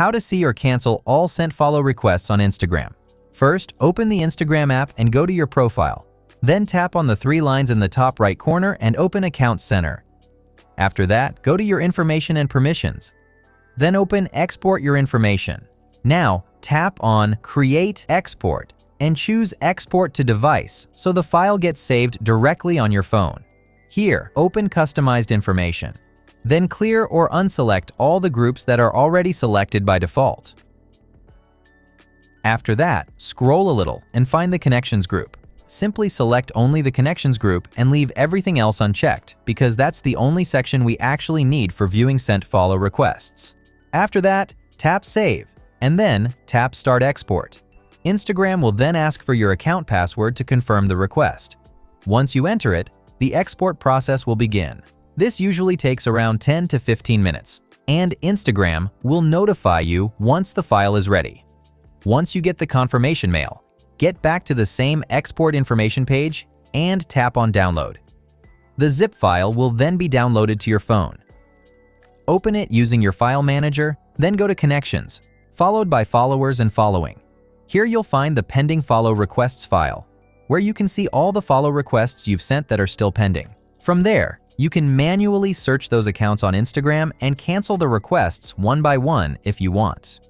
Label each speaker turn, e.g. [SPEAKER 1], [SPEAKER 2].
[SPEAKER 1] How to see or cancel all sent follow requests on Instagram. First, open the Instagram app and go to your profile. Then tap on the three lines in the top right corner and open Account Center. After that, go to your information and permissions. Then open Export your information. Now, tap on Create Export and choose Export to Device so the file gets saved directly on your phone. Here, open Customized Information. Then clear or unselect all the groups that are already selected by default. After that, scroll a little and find the Connections group. Simply select only the Connections group and leave everything else unchecked because that's the only section we actually need for viewing sent follow requests. After that, tap Save and then tap Start Export. Instagram will then ask for your account password to confirm the request. Once you enter it, the export process will begin. This usually takes around 10 to 15 minutes, and Instagram will notify you once the file is ready. Once you get the confirmation mail, get back to the same export information page and tap on Download. The zip file will then be downloaded to your phone. Open it using your file manager, then go to Connections, followed by Followers and Following. Here you'll find the Pending Follow Requests file, where you can see all the follow requests you've sent that are still pending. From there, you can manually search those accounts on Instagram and cancel the requests one by one if you want.